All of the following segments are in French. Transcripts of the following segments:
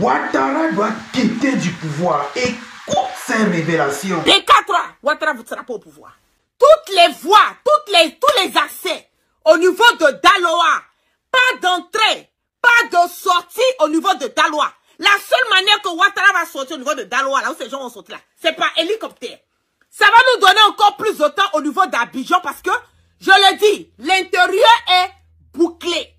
Ouattara doit quitter du pouvoir. Écoute ces révélations. D4, Ouattara ne sera pas au pouvoir. Toutes les voies, tous les accès au niveau de Daloa, pas d'entrée, pas de sortie au niveau de Daloa. La seule manière que Ouattara va sortir au niveau de Daloa, là où ces gens vont sortir là, c'est par hélicoptère. Ça va nous donner encore plus de temps au niveau d'Abidjan parce que, je le dis, l'intérieur est bouclé.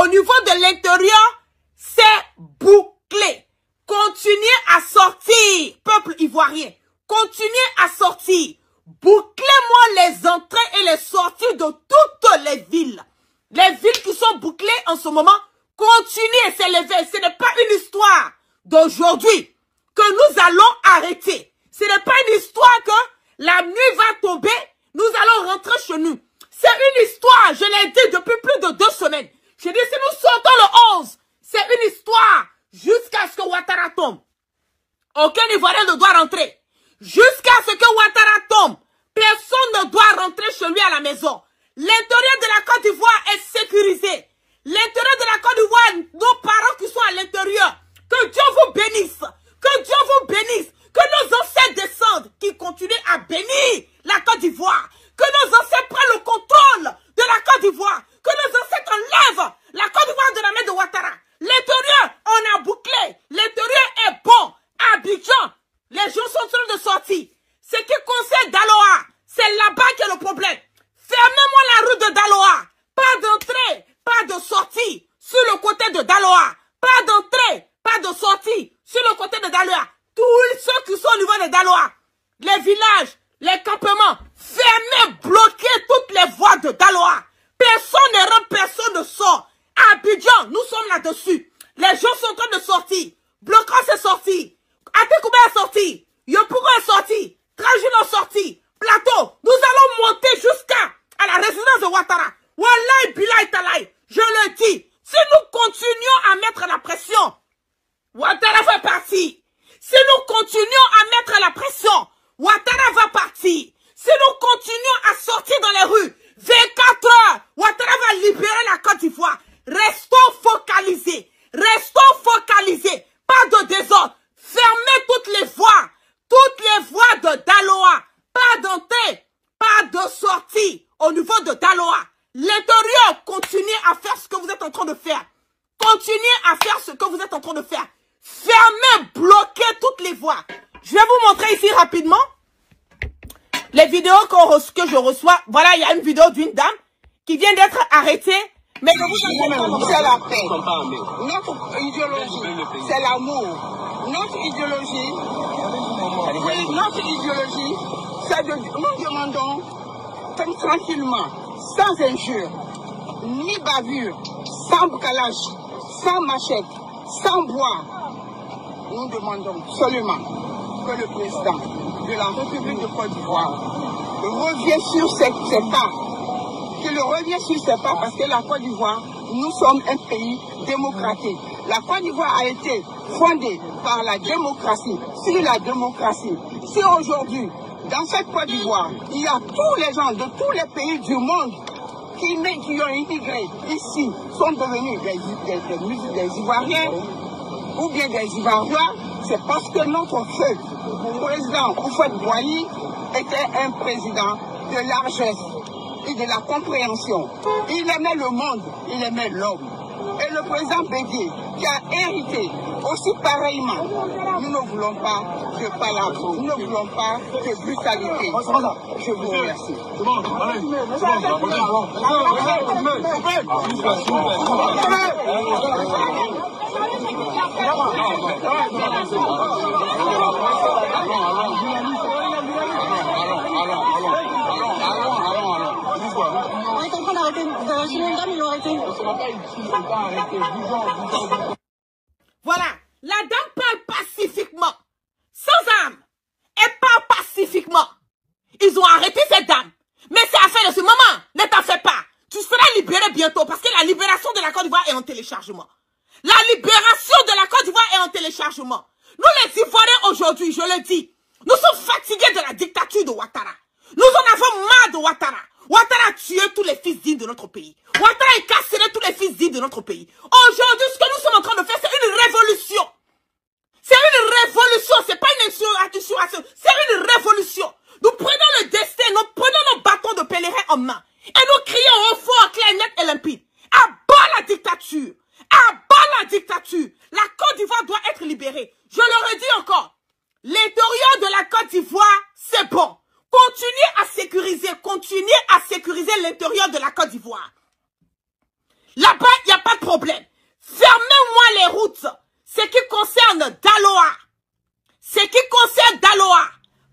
Au niveau de l'intérieur, c'est bouclé. Continuez à sortir, peuple ivoirien. Continuez à sortir. Bouclez-moi les entrées et les sorties de toutes les villes. Les villes qui sont bouclées en ce moment, continuez à s'élever. Ce n'est pas une histoire d'aujourd'hui que nous allons arrêter. Ce n'est pas une histoire que la nuit va tomber, nous allons rentrer chez nous. C'est une histoire, je l'ai dit depuis plus de 2 semaines. Je dis, si nous sortons le 11, c'est une histoire jusqu'à ce que Ouattara tombe. Aucun Ivoirien ne doit rentrer. Jusqu'à ce que Ouattara tombe, personne ne doit rentrer chez lui à la maison. L'intérieur de la Côte d'Ivoire est sécurisé. L'intérieur de la Côte d'Ivoire, nos parents qui sont à l'intérieur, que Dieu vous bénisse. Que Dieu vous bénisse. Que nos ancêtres descendent, qui continuent à bénir la Côte d'Ivoire. Que nos ancêtres prennent le contrôle de la Côte d'Ivoire. Que nos ancêtres enlèvent la Côte d'Ivoire de la main de Ouattara. L'intérieur, on a bouclé. L'intérieur est bon. Abidjan, les gens sont en train de sortir. Ce qui concerne Daloa, c'est là-bas qu'il y a le problème. Fermez-moi la rue de Daloa. Pas d'entrée, pas de sortie sur le côté de Daloa. Pas d'entrée, pas de sortie sur le côté de Daloa. Tous ceux qui sont au niveau de Daloa, les villages, les campements, fermez, bloquez toutes les voies de Daloa. Personne ne rentre, personne ne sort. Abidjan, nous sommes là-dessus. Les gens sont en train de sortir. Bloquons ces sorties. Atekoubé est sorti. Yopougo est sorti. Trajino est sorti. Plateau, nous allons monter jusqu'à la résidence de Ouattara. Wallahi, Bilay, Talay. Je le dis. Si nous continuons à mettre la pression, Ouattara va partir. Si nous continuons à mettre la pression, Ouattara va partir. Si nous continuons à sortir dans les rues, 24 heures, Ouattara va libérer la Côte d'Ivoire. Restons focalisés. Restons focalisés. Pas de désordre. Fermez toutes les voies de Daloa. Pas d'entrée, pas de sortie au niveau de Daloa. L'intérieur, continuez à faire ce que vous êtes en train de faire. Continuez à faire ce que vous êtes en train de faire. Fermez, bloquez toutes les voies. Je vais vous montrer ici rapidement les vidéos que je reçois. Voilà, il y a une vidéo d'une dame qui vient d'être arrêtée. Mais c'est la paix. Notre idéologie, c'est l'amour. Notre idéologie, c'est de... Nous demandons tranquillement, sans injure, ni bavure, sans boucalage, sans machette, sans bois. Nous demandons seulement que le président de la République de Côte d'Ivoire revienne sur ses pas. Qu'il revient sur ses pas parce que la Côte d'Ivoire, nous sommes un pays démocratique. La Côte d'Ivoire a été fondée par la démocratie, sur la démocratie. Si aujourd'hui, dans cette Côte d'Ivoire, il y a tous les gens de tous les pays du monde qui ont immigré ici, sont devenus des Ivoiriens ou bien des Ivoiriens, c'est parce que notre feu, le président Houphouët-Boigny, était un président de largesse et de la compréhension. Il aimait le monde, il aimait l'homme. Et le président Bédié, qui a hérité aussi pareillement, nous ne voulons pas de palabres, nous ne voulons pas de brutalité. Je vous remercie. Voilà, la dame parle pacifiquement, sans âme. Elle parle pacifiquement. Ils ont arrêté cette dame. Mais c'est à faire de ce moment. Ne t'en fais pas. Tu seras libéré bientôt parce que la libération de la Côte d'Ivoire est en téléchargement. La libération de la Côte d'Ivoire est en téléchargement. Nous les Ivoiriens aujourd'hui, je le dis, nous sommes fatigués de la dictature de Ouattara. Nous en avons marre de Ouattara. Ouattara a tué tous les fils dignes de notre pays. Ouattara a incarcéré tous les fils dignes de notre pays. Aujourd'hui, ce que nous sommes en train de faire, c'est une révolution. révolution. C'est une révolution. Nous prenons le destin, nous prenons nos bâtons de pèlerin en main. Et nous crions au fort, clair, net et limpide. À bas la dictature. À bas la dictature. La Côte d'Ivoire doit être libérée. Je le redis encore. L'intérieur de la Côte d'Ivoire, c'est bon. Continuez à sécuriser l'intérieur de la Côte d'Ivoire. Là-bas, il n'y a pas de problème. Fermez-moi les routes. Ce qui concerne Daloa. Ce qui concerne Daloa.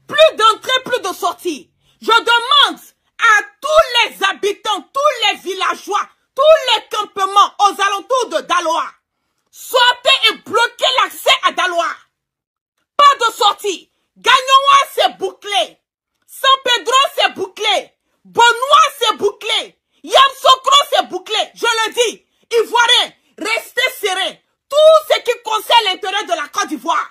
Plus d'entrée, plus de sortie. Je demande à tous les habitants, tous les villageois, tous les campements aux alentours de Daloa. Sortez et bloquez l'accès à Daloa. Pas de sortie. Gagnoa, c'est bouclé. San Pedro, c'est bouclé. Benoît, c'est bouclé. Yamsokro, c'est bouclé. Je le dis. Ivoiriens, restez serrés. Tout ce qui concerne l'intérieur de la Côte d'Ivoire.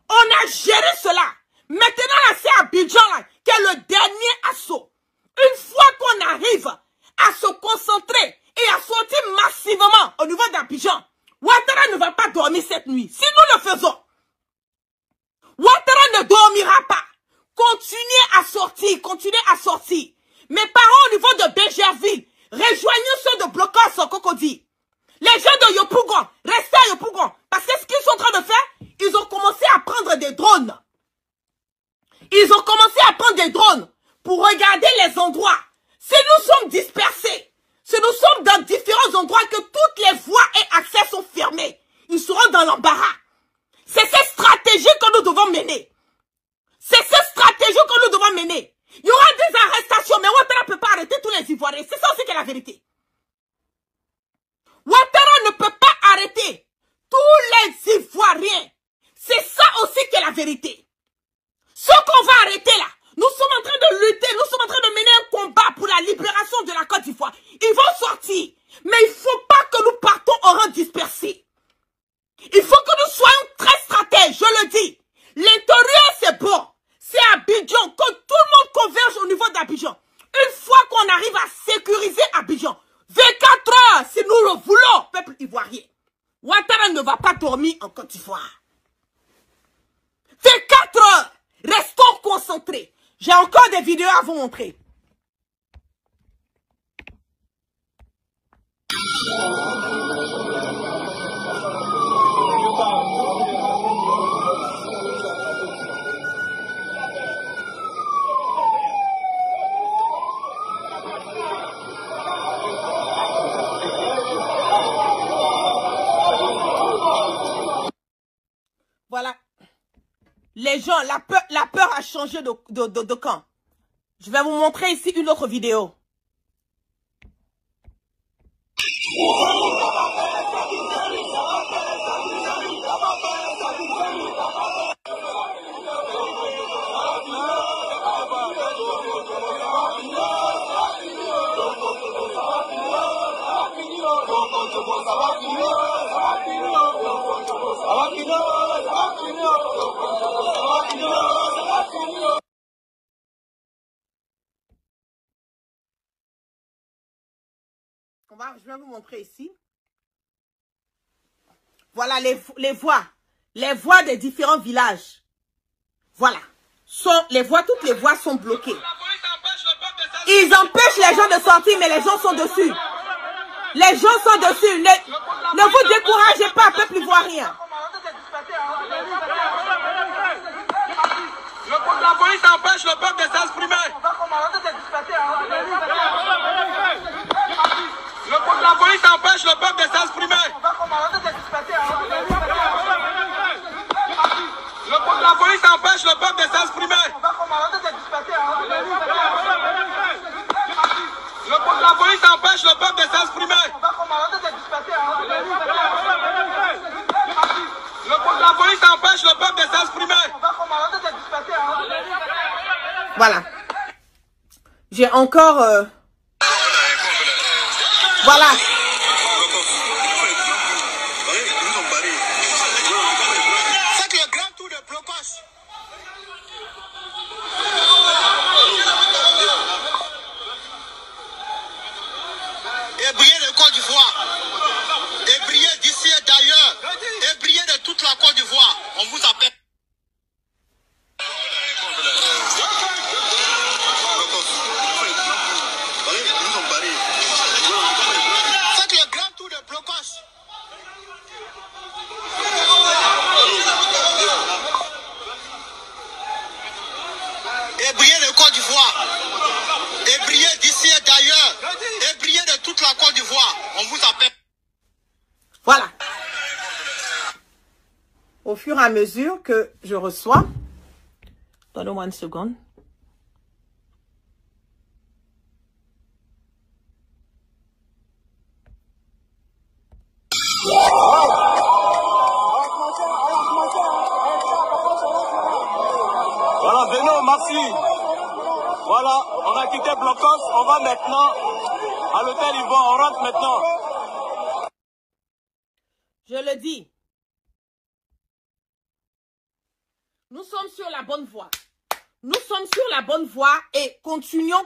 On a géré cela. Maintenant, là, c'est Abidjan, là, qui est le dernier assaut. Une fois qu'on arrive à se concentrer et à sortir massivement au niveau d'Abidjan, Ouattara ne va pas dormir cette nuit. Si nous le faisons, Ouattara ne dormira pas. Continuez à sortir. Mes parents au niveau de Bégerville, rejoignez ceux de blocage au Cocody. Les gens de Yopougon, restez à Yopougon. Parce que ce qu'ils sont en train de faire, ils ont commencé à prendre des drones. Ils ont commencé à prendre des drones pour regarder les endroits. Si nous sommes dispersés, si nous sommes dans différents endroits que toutes les voies et accès sont fermés, ils seront dans l'embarras. C'est cette stratégie que nous devons mener. C'est cette stratégie que nous devons mener. Il y aura des arrestations, mais Ouattara ne peut pas arrêter tous les Ivoiriens. C'est ça aussi qui est la vérité. Ouattara ne peut pas arrêter tous les Ivoiriens. C'est ça aussi qui est la vérité. Ce qu'on va arrêter là, nous sommes en train de lutter, nous sommes en train de mener un combat pour la libération de la Côte d'Ivoire. Ils vont sortir, mais il ne faut pas que nous partons au rang dispersé. Il faut que nous soyons très stratèges, je le dis. L'intérieur c'est bon, c'est Abidjan, que tout le monde converge au niveau d'Abidjan. Une fois qu'on arrive à sécuriser Abidjan, 24 heures, si nous le voulons, peuple ivoirien, Ouattara ne va pas dormir en Côte d'Ivoire. 24 heures, restons concentrés. J'ai encore des vidéos à vous montrer. Voilà. Les gens, la peur a changé de camp. Je vais vous montrer ici une autre vidéo. Je vais vous montrer ici. Voilà les voies des différents villages. Voilà. Toutes les voies sont bloquées. Ils empêchent les gens de sortir, mais les gens sont dessus. Les gens sont dessus. Ne vous découragez pas, peuple ivoirien. La police empêche le peuple de s'exprimer. La police empêche le peuple de s'exprimer. La police empêche le peuple de s'exprimer. La police empêche le peuple de s'exprimer. La police empêche le peuple de s'exprimer. Voilà. J'ai encore... Voilà. Faites le grand tour de blocage. Et briller de Côte d'Ivoire. Et briller d'ici et d'ailleurs. Et briller de toute la Côte d'Ivoire. On vous appelle. au fur et à mesure que je reçois. Donnez-moi une seconde. Voilà, Beno, merci. Voilà, on a quitté Blocos, on va maintenant à l'hôtel Ivoire, on rentre maintenant. Je le dis. Nous sommes sur la bonne voie. Nous sommes sur la bonne voie et continuons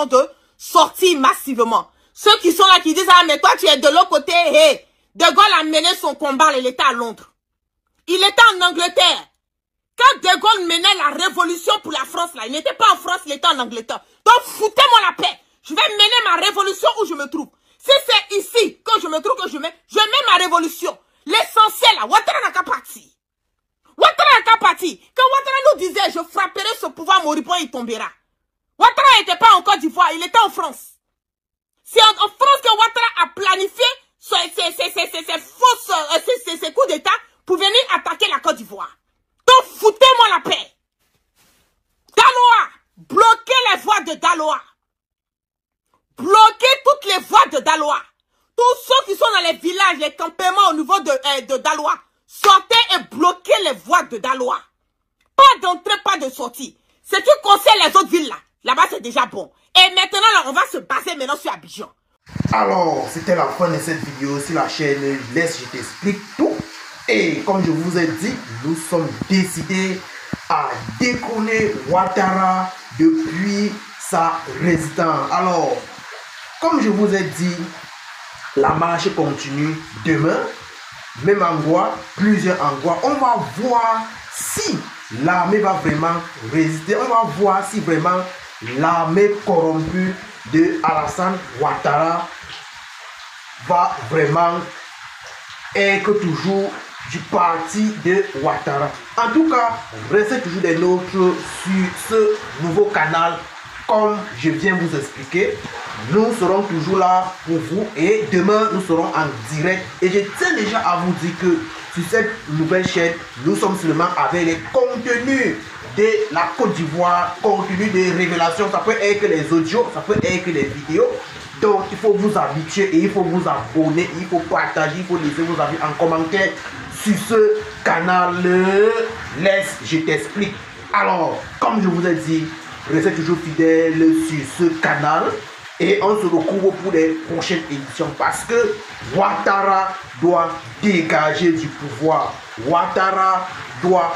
de sortir massivement. Ceux qui sont là qui disent, ah mais toi tu es de l'autre côté, hey. De Gaulle a mené son combat, il était à Londres. Il était en Angleterre. Quand De Gaulle menait la révolution pour la France, là, il n'était pas en France, il était en Angleterre. Donc foutez-moi la paix. Je vais mener ma révolution où je me trouve. Si c'est ici que je me trouve, que je mets ma révolution. L'essentiel là, Ouattara n'a qu'à partir. Ouattara n'a qu'à partir. Quand Ouattara nous disait, je frapperai ce pouvoir moribond, il tombera. Ouattara n'était pas en Côte d'Ivoire, il était en France. C'est en France que Ouattara a planifié ces coups d'État pour venir attaquer la Côte d'Ivoire. Donc foutez-moi la paix. Daloa, bloquez les voies de Daloa. Bloquez toutes les voies de Daloa. Tous ceux qui sont dans les villages, les campements au niveau de Daloa, sortez et bloquez les voies de Daloa. Pas d'entrée, pas de sortie. Ce qui concerne les autres villes là, là-bas c'est déjà bon. Et maintenant là, on va se baser maintenant sur Abidjan. Alors, c'était la fin de cette vidéo sur la chaîne Laisse je t'explique tout. Et comme je vous ai dit, nous sommes décidés à décoller Ouattara depuis sa résidence. Alors, comme je vous ai dit, la marche continue demain. Même endroit, plusieurs endroits. On va voir si l'armée va vraiment résister. On va voir si vraiment l'armée corrompue de Alassane Ouattara va vraiment être toujours du parti de Ouattara. En tout cas, restez toujours des nôtres sur ce nouveau canal. Comme je viens vous expliquer, nous serons toujours là pour vous et demain nous serons en direct. Et je tiens déjà à vous dire que sur cette nouvelle chaîne, nous sommes seulement avec les contenus de la Côte d'Ivoire, contenu de révélations. Ça peut être les audios, ça peut être les vidéos. Donc il faut vous habituer et il faut vous abonner, il faut partager, il faut laisser vos avis en commentaire sur ce canal. Laisse je t'explique. Alors, comme je vous ai dit, restez toujours fidèles sur ce canal et on se retrouve pour les prochaines éditions parce que Ouattara doit dégager du pouvoir. Ouattara doit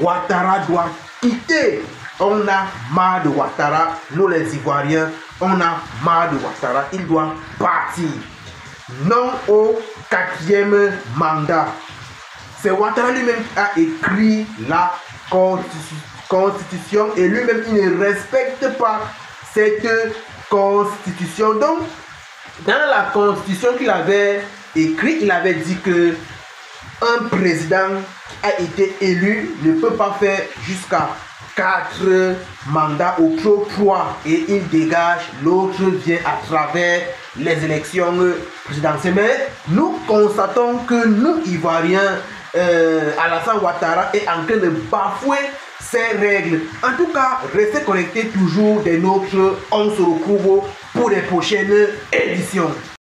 Ouattara doit quitter. On a marre de Ouattara, nous les Ivoiriens, on a marre de Ouattara, il doit partir. Non au 4e mandat. C'est Ouattara lui-même qui a écrit la constitution et lui-même il ne respecte pas cette constitution. Donc, dans la constitution qu'il avait écrite, il avait dit que un président a été élu ne peut pas faire jusqu'à 4 mandats au trop 3 et il dégage, l'autre vient à travers les élections présidentielles. Mais nous constatons que nous Ivoiriens, Alassane Ouattara est en train de bafouer ces règles. En tout cas, restez connectés toujours des nôtres. On se retrouve pour les prochaines éditions.